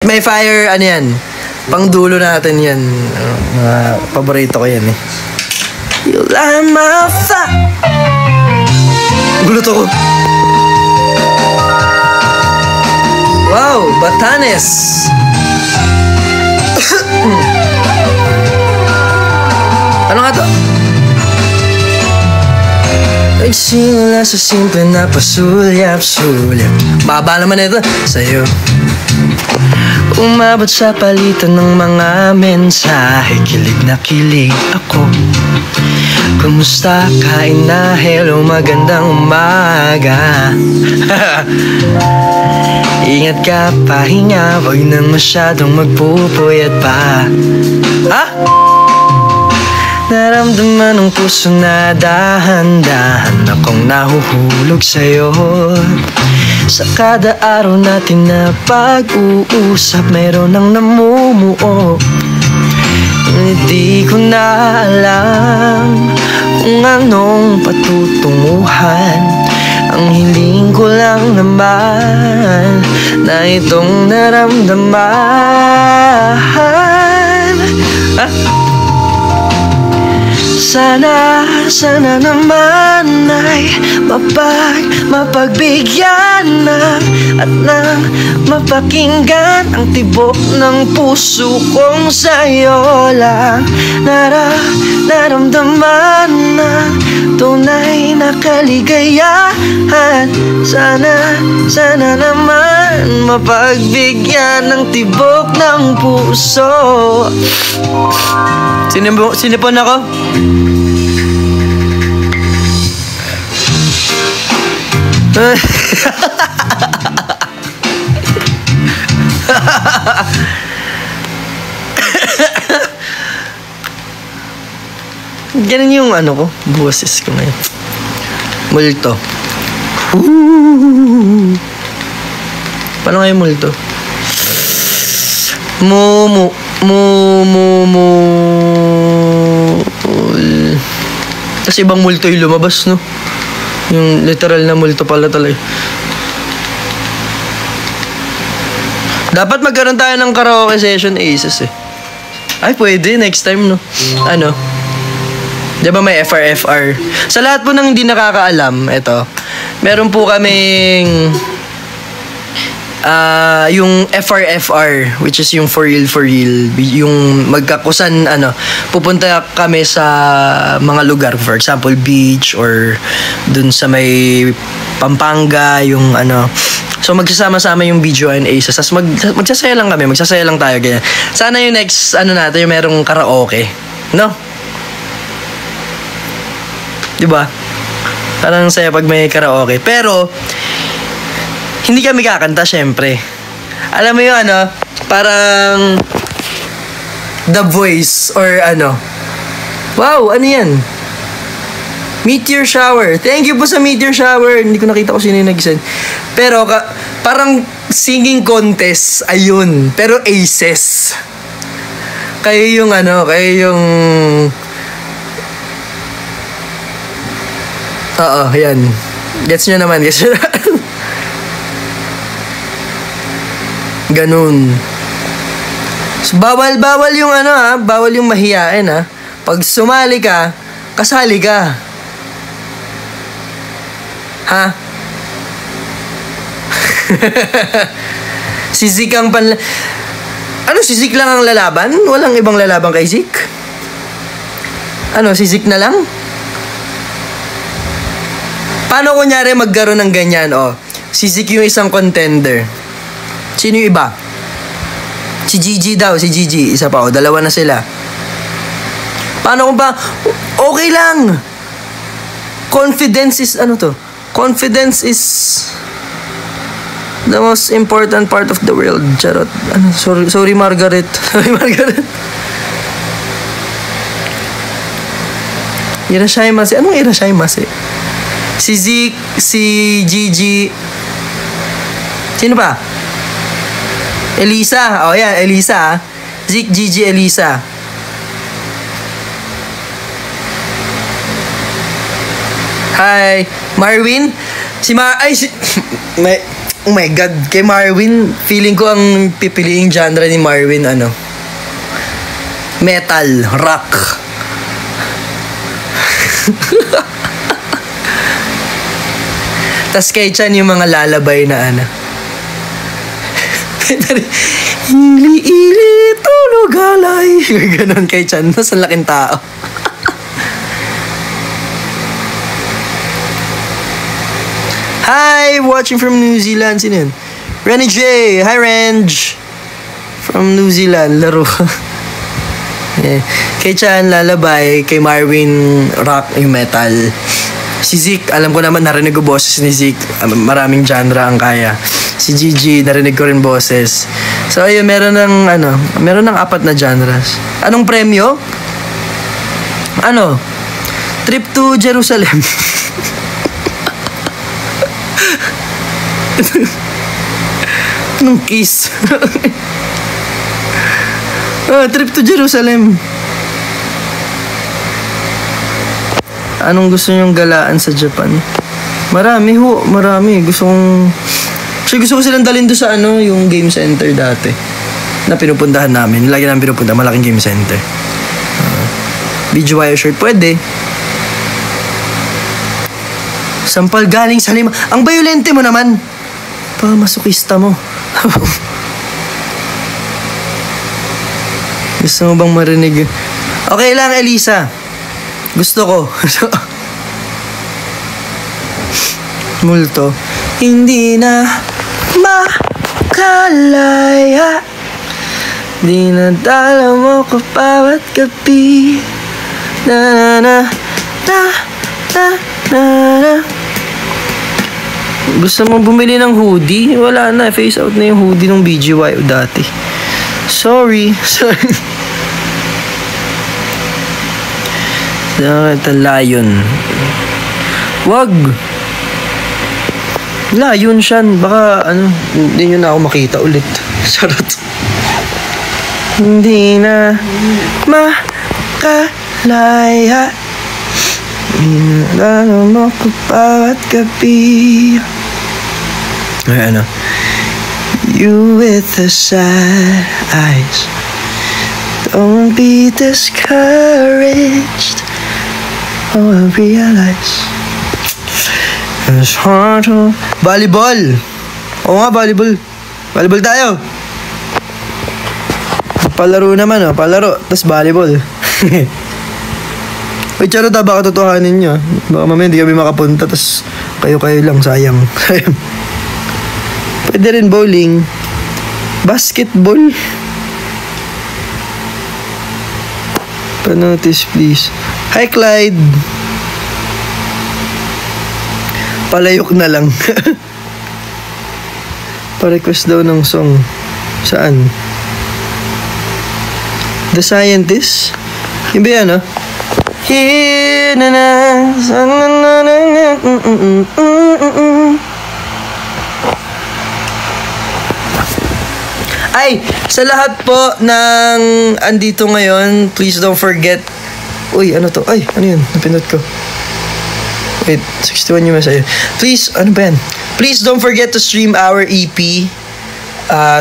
May fire, ano yan? Pang dulo natin yan. Paborito ko yan eh. You light my fire. Gulot ako. Wow, Batanes. Ano nga to? Nagsimula sa simple na pasulyap-sulyap. Baba naman ito sa'yo. Umabot sa palitan ng mga mensahe. Kilig na kilig ako. Kumusta? Kain na? Hello, magandang umaga. Ingat ka, pahinga. Huwag nang masyadong magpupuyat pa. Ha? Naramdaman ng puso na dahan-dahan akong nahuhulog sa'yo. Sa kada araw natin na pag-uusap, meron nang namumuo. Hindi ko na alam kung anong patutunguhan. Ang hiling ko lang naman na itong naramdaman. Sana naman ay mapagbigyan na at nang mapakinggan ang tibok ng puso kong sa'yo lang naramdaman na tunay na kaligayahan. Sana naman mapagbigyan ng tibok ng puso. Sinipon ako? Ganun yung ano ko, boses ko ngayon. Multo. Paano nga yung multo? Kasi ibang multo yung lumabas, no? Yung literal na multo pala talaga. Dapat magkaroon tayo ng karaoke session, Aces eh. Ay, pwede. Next time, no? Ano? Diba may FR-FR? Sa lahat po ng hindi nakakaalam, ito. Meron po kaming yung FR-FR, which is yung for real, yung magkakusan, pupunta kami sa mga lugar, for example, beach, or dun sa may Pampanga, yung so magsasama-sama yung video and Aces, tas magsasaya lang kami, magsasaya lang tayo, ganyan. Sana yung next, natin, yung merong karaoke, no? Diba? Parang saya pag may karaoke, pero hindi kami kakanta, syempre. Alam mo yung parang The Voice or Wow, ano yan? Meteor Shower. Thank you po sa Meteor Shower. Hindi ko nakita kung sino yung nag-send. Pero parang singing contest, ayun. Pero Aces. Kayo yung Oo, yan. Gets nyo naman. Ganun. So, bawal yung bawal yung mahiyain ha. Pag sumali ka, kasali ka. Ha? Si Zik ang si Zik lang ang lalaban? Walang ibang lalaban kay Zik? Si Zik na lang? Paano kunyari magkaroon ng ganyan, si Zik yung isang contender. Sino yung iba? Si Gigi daw, si Gigi. Isa pa, dalawa na sila. Paano kung ba? Okay lang. Confidence is, Confidence is the most important part of the world. Charot. Sorry, Margaret. Sorry, Margaret. Irashaimase. Anong irashaimase? Si Zik, si Gigi. Sino pa? Elisa. Yan, Elisa. Zik, Gigi, Elisa. Hi. Marwin? Oh my God, kay Marwin, feeling ko ang pipiliing genre ni Marwin, metal, rock. Tas kay Chan yung mga lalabay na ili, tulog alay. Ganon kay Chan, mas ang laking tao. Hi, watching from New Zealand. Sino yun? Renny J. Hi, Renj. From New Zealand. Laro. Yeah. Kay Chan, lalabay. Kay Marwin, rock yung metal. Si Zeke, alam ko naman, narinig ko boses ni Zeke. Maraming genre ang kaya. Si Gigi, narinig ko rin boses. So, ayun, meron ng 4 na genres. Anong premyo? Trip to Jerusalem. Anong kiss? Trip to Jerusalem. Anong gusto nyong galaan sa Japan? Marami. Gusto ko silang dalhin doon sa yung game center dati na pinupuntahan namin. Lagi namin pinupunta, malaking game center. BGY shirt, pwede. Sampal galing sa lima. Ang bayolente mo naman. Masokista mo. Gusto mo bang marinig? Okay lang, Elisa. Gusto ko. Multo. Hindi na makalaya. Di na dala mo ko bawat gabi. Na na na na na na. Gusto mo bumili ng hoodie? Wala na, face out na yung hoodie ng BGY dati. Sorry. Ito, lion. Wag. Lion siya. Baka, hindi nyo na ako makita ulit. Sarot. Hindi na makalaya. Minala mo ko bawat gabi. Ay, You with the sad eyes. Don't be discouraged. Oh, I realize it's hard to... Volleyball! Oo nga, volleyball. Volleyball tayo. Palaro naman, palaro. Tapos volleyball. Uy, charot, baka totohanin nyo. Baka mamaya hindi kami makapunta, tapos kayo-kayo lang, sayang. Pwede rin bowling. Basketball. Pa-notice, please. Hi, Clyde. Palayok na lang. Pa-request daw ng song. Saan? The Scientist? Yung ba yan, Here na na. Ay, sa lahat po ng andito ngayon, please don't forget. Uy, ano to? Ay, ano yun? Napindot ko. Wait, 61 yung message. Please, ano ba yan? Please don't forget to stream our EP.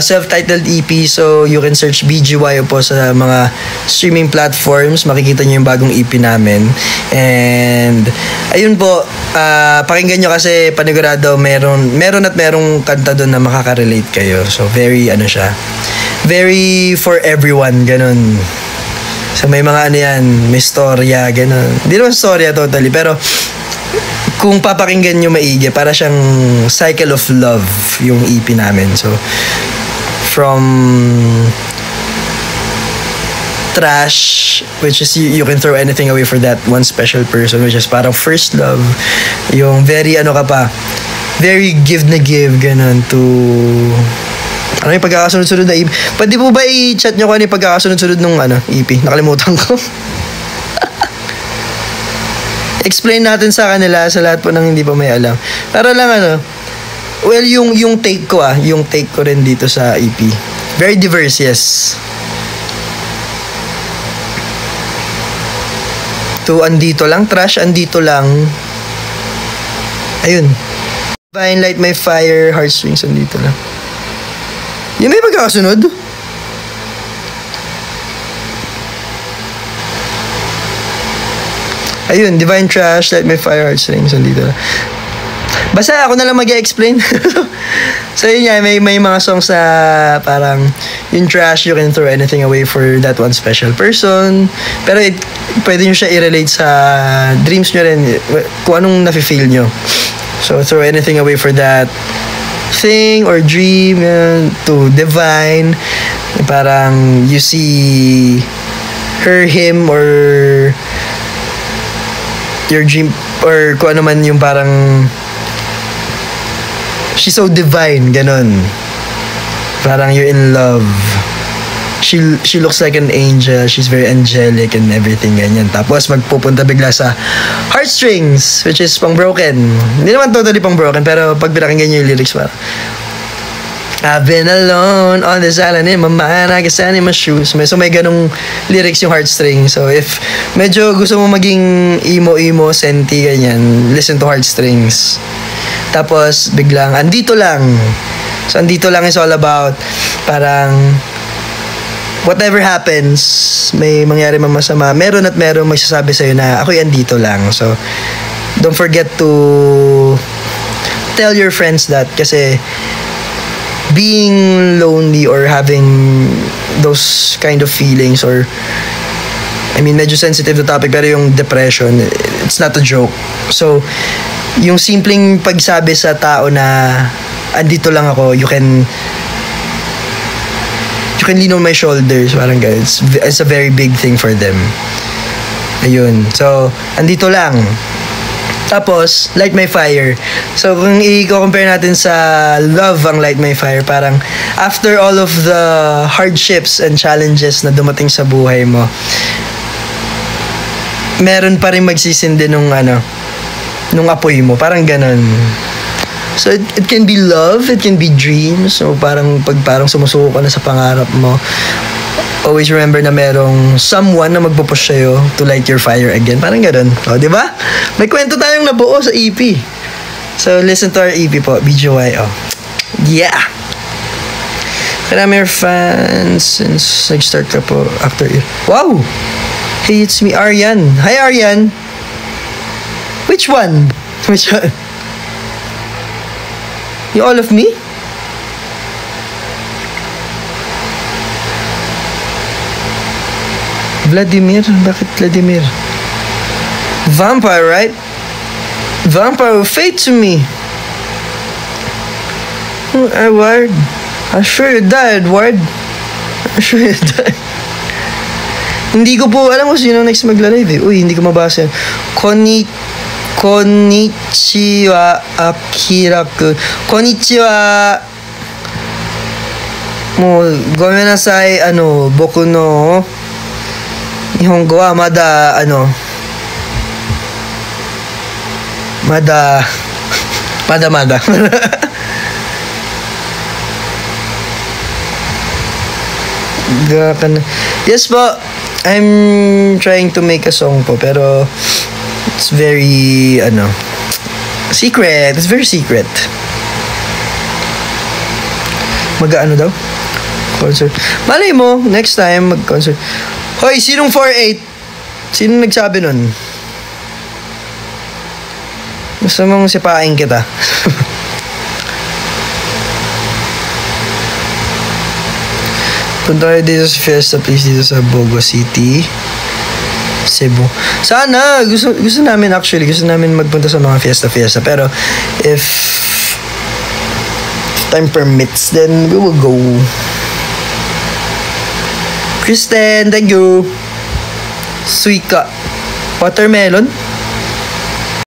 Self-titled EP, so you can search BGY po sa mga streaming platforms. Makikita nyo yung bagong EP namin. And ayun po, pakinggan nyo kasi panigurado merong kanta doon na makaka-relate kayo. So very very for everyone, ganun. So may mga may storya, ganun. Hindi naman storya totally, pero kung papakinggan nyo maigi, para siyang cycle of love yung EP namin. So, from trash, which is you can throw anything away for that one special person, which is parang first love. Yung very very give na give, ganun, to... Ano yung pagkakasunod-sunod na EP? Pwede po ba i-chat nyo kung ano yung pagkakasunod-sunod nung EP? Nakalimutan ko. Explain natin sa kanila, sa lahat po ng hindi pa may alam. Para lang well, yung take ko yung take ko rin dito sa EP. Very diverse, yes. To andito lang, trash andito lang. Ayun. Divine Light My Fire, Heartstrings, andito lang. Yung may pagkakasunod? Ayun, Divine Trash, Light My Fire, Heartstrings, andito lang. Basta ako na lang mag-explain. So yun nga, may mga songs na parang yung trash, you can throw anything away for that one special person. Pero pwede nyo siya i-relate sa dreams nyo rin, kung anong nafe-feel nyo. So throw anything away for that thing or dream, to divine. Parang you see her, him, or your dream, or kung ano man yung parang she's so divine, ganon. Parang you're in love. She looks like an angel. She's very angelic and everything, ganyan. Tapos magpupunta bigla sa heartstrings, which is pang broken. Hindi naman totally pang broken, pero pag pinakinggan nyo yung lyrics, parang I've been alone on this island in my mind, I guess I need my shoes. So may ganong lyrics yung heartstrings. So if medyo gusto mo maging emo, senti, ganyan, listen to heartstrings. Tapos biglang andito lang. So andito lang is all about parang whatever happens, may mangyari man masama, meron at meron magsasabi sa'yo na ako'y andito lang. So don't forget to tell your friends that, kasi being lonely or having those kind of feelings, or I mean medyo sensitive na topic, pero yung depression, it's not a joke. So yung simpleng pagsabi sa tao na andito lang ako, you can lean on my shoulders, parang guys, it's a very big thing for them. Ayun, so andito lang. Tapos Light My Fire. So kung i-compare natin sa Love ang Light My Fire, parang after all of the hardships and challenges na dumating sa buhay mo, meron pa rin magsisindi nung apoy mo, parang ganon. So it can be love, it can be dreams. So parang parang sumusuko ka na sa pangarap mo, always remember na merong someone na magpupush sa'yo to light your fire again. Parang ganon. O, di ba? May kwento tayong nabuo sa EP. So listen to our EP po, BGY. Oh. Yeah! Karami your fans since nag-start ka po after it. Wow! Hey, it's me, Aryan. Hi, Aryan! Which one? Which one? You all of me? Vladimir? Bakit Vladimir? Vampire, right? Vampire, fate to me. Edward. I'm sure you died, Edward. I'm sure you died. Hindi ko po alam kung sino next magla-live eh. Uy, hindi ko mabasa yan. Konnichiwa, Akira-kun. Konnichiwa. Mo, gomenasai, boku no Nihongo wa mada, mada. Yes po, I'm trying to make a song po, pero it's very, secret. It's very secret. Mag-ano daw? Concert. Malay mo, next time, mag-concert. Hoy, sinong 4'8"? Sinong nagsabi nun? Gusto mong sipain kita. Punta kayo dito sa Fiesta, please, dito sa Bogo City, Cebu. Sana, gusto namin actually, gusto namin magpunta sa mga fiesta, pero if time permits, then we will go. Kristen, thank you. Suika. Watermelon?